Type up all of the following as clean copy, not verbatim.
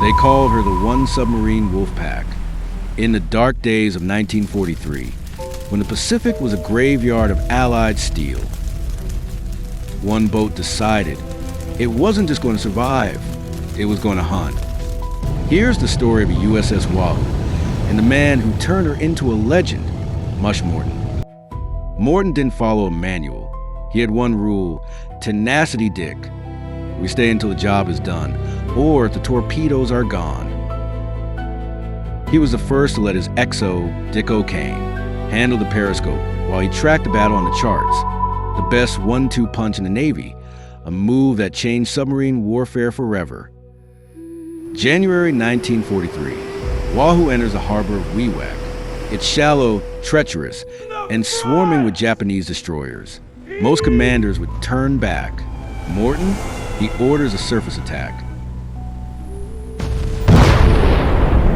They called her the One-Submarine Wolfpack. In the dark days of 1943, when the Pacific was a graveyard of Allied steel, one boat decided it wasn't just going to survive, it was going to hunt. Here's the story of a USS Wahoo and the man who turned her into a legend, Mush Morton. Morton didn't follow a manual. He had one rule: tenacity Dick. We stay until the job is done, or the torpedoes are gone. He was the first to let his XO, Dick O'Kane, handle the periscope while he tracked the battle on the charts. The best 1-2 punch in the Navy, a move that changed submarine warfare forever. January 1943, Wahoo enters the harbor of Wewak. It's shallow, treacherous, and swarming with Japanese destroyers. Most commanders would turn back. Morton, he orders a surface attack.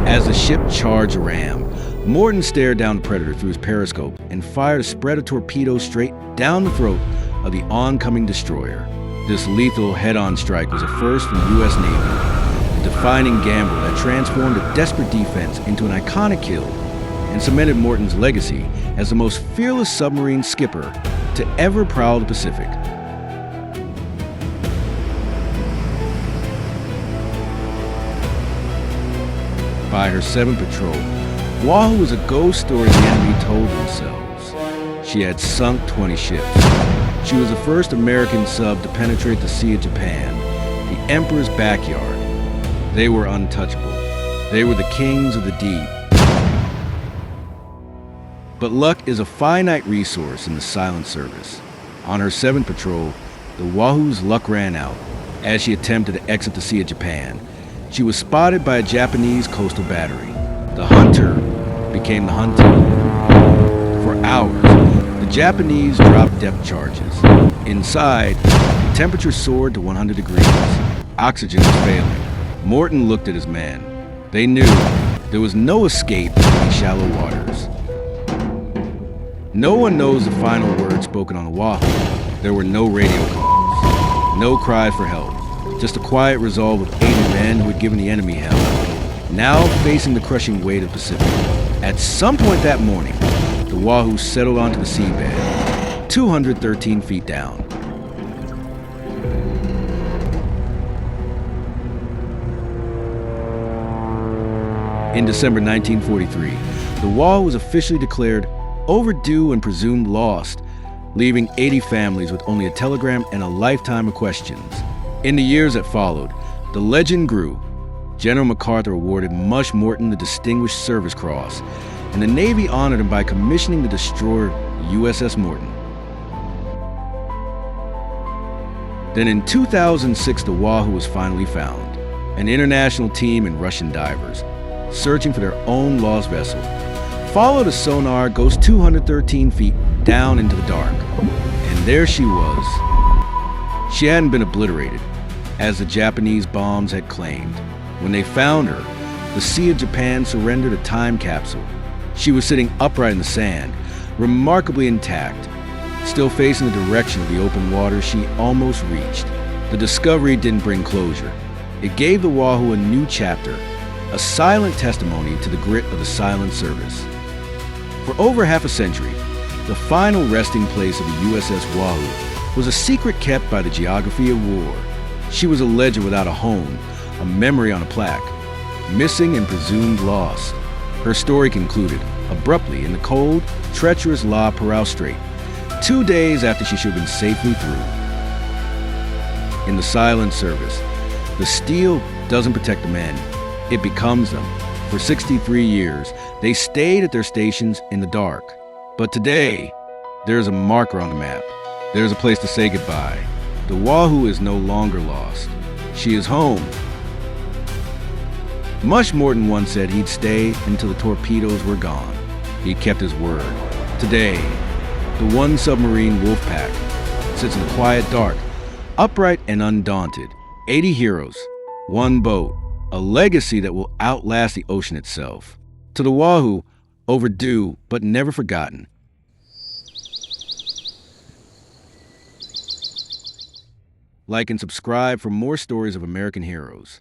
As the ship charged a ram, Morton stared down the Predator through his periscope and fired a spread of torpedoes straight down the throat of the oncoming destroyer. This lethal head-on strike was a first in the U.S. Navy, a defining gamble that transformed a desperate defense into an iconic kill and cemented Morton's legacy as the most fearless submarine skipper to ever prowl the Pacific. By her 7th patrol, Wahoo was a ghost story the enemy told themselves. She had sunk 20 ships. She was the first American sub to penetrate the Sea of Japan, the Emperor's backyard. They were untouchable. They were the kings of the deep. But luck is a finite resource in the silent service. On her 7th patrol, the Wahoo's luck ran out. As she attempted to exit the Sea of Japan, she was spotted by a Japanese coastal battery. The hunter became the hunted. For hours, the Japanese dropped depth charges. Inside, the temperature soared to 100 degrees. Oxygen was failing. Morton looked at his men. They knew there was no escape in these shallow waters. No one knows the final words spoken on the Wahoo. There were no radio calls, no cries for help, just a quiet resolve of 80 men who had given the enemy hell, now facing the crushing weight of the Pacific. At some point that morning, the Wahoo settled onto the seabed, 213 feet down. In December 1943, the Wahoo was officially declared overdue and presumed lost, leaving 80 families with only a telegram and a lifetime of questions. In the years that followed, the legend grew. General MacArthur awarded Mush Morton the Distinguished Service Cross, and the Navy honored him by commissioning the destroyer USS Morton. Then in 2006, the Wahoo was finally found. An international team and Russian divers, searching for their own lost vessel, followed a sonar goes 213 feet down into the dark. And there she was. She hadn't been obliterated, as the Japanese bombs had claimed. When they found her, the Sea of Japan surrendered a time capsule. She was sitting upright in the sand, remarkably intact, still facing the direction of the open water she almost reached. The discovery didn't bring closure. It gave the Wahoo a new chapter, a silent testimony to the grit of the silent service. For over half a century, the final resting place of the USS Wahoo was a secret kept by the geography of war. She was a legend without a home, a memory on a plaque, missing and presumed lost. Her story concluded abruptly in the cold, treacherous Pérouse Strait, 2 days after she should have been safely through. In the silent service, the steel doesn't protect the men, it becomes them. For 63 years, they stayed at their stations in the dark. But today, there's a marker on the map. There's a place to say goodbye. The Wahoo is no longer lost. She is home. Mush Morton once said he'd stay until the torpedoes were gone. He kept his word. Today, the One-Submarine Wolfpack sits in the quiet dark, upright and undaunted. 80 heroes, one boat, a legacy that will outlast the ocean itself. To the Wahoo, overdue but never forgotten. Like and subscribe for more stories of American heroes.